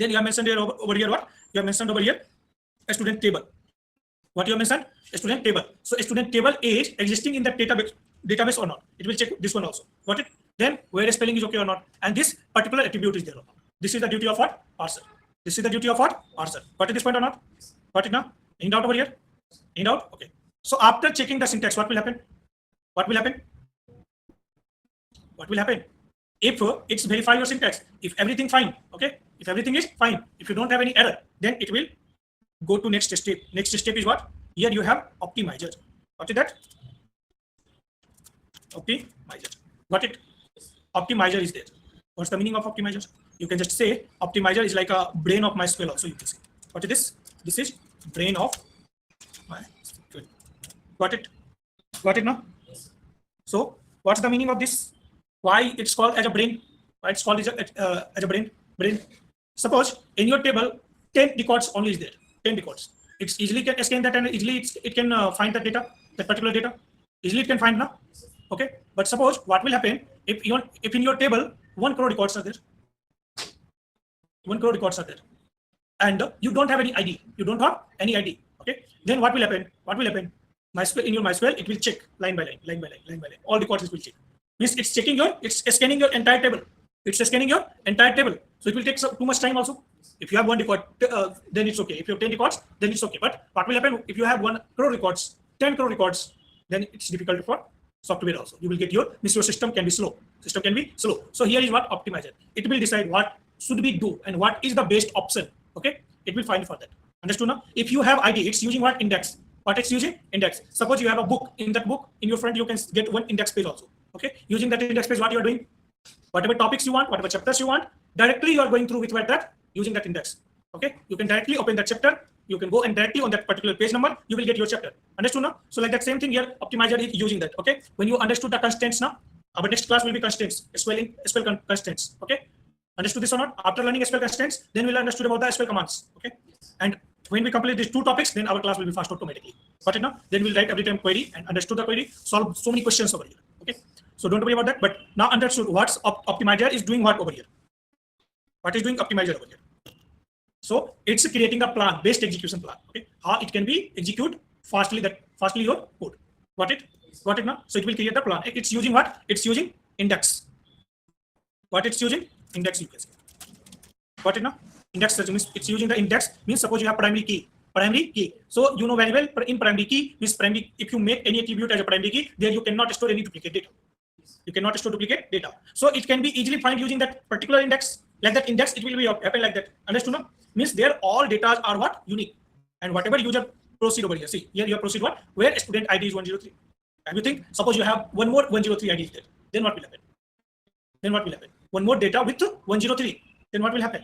Then you have mentioned here over here what? You have mentioned over here a student table. What you have mentioned? A student table. So a student table is existing in the database or not. It will check this one also. Got it? Then where spelling is okay or not. And this particular attribute is there or not. This is the duty of what? Parser. This is the duty of what? Parser. Got it this point or not? Got it now? Any doubt over here? Any doubt? Okay. So after checking the syntax, what will happen? What will happen? What will happen? If it's verify your syntax, if everything fine, okay? If everything is fine, if you don't have any error, then it will go to next step. Next step is what? Here you have optimizer. Got it that? Optimizer. Got it? Optimizer is there. What's the meaning of optimizer? You can just say optimizer is like a brain of MySQL also, you can say. What is this? This is brain of MySQL. Got it? Got it now? So what's the meaning of this? Why it's called as a brain? Why it's called as a brain? Suppose in your table 10 records only is there. 10 records. It's easily can scan that and easily it can find that data, that particular data. Easily it can find now. Okay. But suppose what will happen if in your table 1 crore records are there. 1 crore records are there. And you don't have any ID. You don't have any ID. Okay. Then what will happen? What will happen? MySQL, in your MySQL, it will check line by line. All records it will check. Means it's checking it's scanning your entire table. It's scanning your entire table. So it will take too much time also. If you have 1 record, then it's okay. If you have 10 records, then it's okay. But what will happen if you have 1 crore records, 10 crore records, then it's difficult for software also. You will get your system can be slow. System can be slow. So here is what optimizer. It will decide what should we do and what is the best option. Okay. It will find for that. Understood now? If you have ID, it's using what? Index. What it's using? Index. Suppose you have a book. In that book, in your front, you can get 1 index page also. Okay. Using that index page, what you are doing? Whatever topics you want, whatever chapters you want, directly you are going through with that using that index. Okay. You can directly open that chapter. You can go and directly on that particular page number, you will get your chapter. Understood now? So like that same thing here, optimizer is using that. Okay. When you understood the constraints now, our next class will be constraints, SQL constraints. Okay. Understood this or not? After learning SQL constraints, then we'll understood about the SQL commands. Okay. And when we complete these 2 topics, then our class will be fast automatically. Got it now? Then we'll write every time query and understood the query, solve so many questions over here. Okay. So don't worry about that. But now understood what's optimizer is doing what over here. What is doing optimizer over here? So it's creating a plan, based execution plan. Okay. How it can be execute fastly your code. Got it? Got it now? So it will create the plan. It's using what? It's using index. What it's using? Index, you can say. Got it now? Index means it's using the index. Means suppose you have primary key. So you know very well in primary key means primary. If you make any attribute as a primary key, there you cannot store any duplicate data. You cannot store duplicate data. So it can be easily found using that particular index. Like that index, it will be happen like that. Understood now? Means there all data are what? Unique. And whatever user proceed over here. See, here you have proceed what? Where student ID is 103. And you think, suppose you have 1 more 103 ID is there. Then what will happen? Then what will happen? 1 more data with 103. Then what will happen?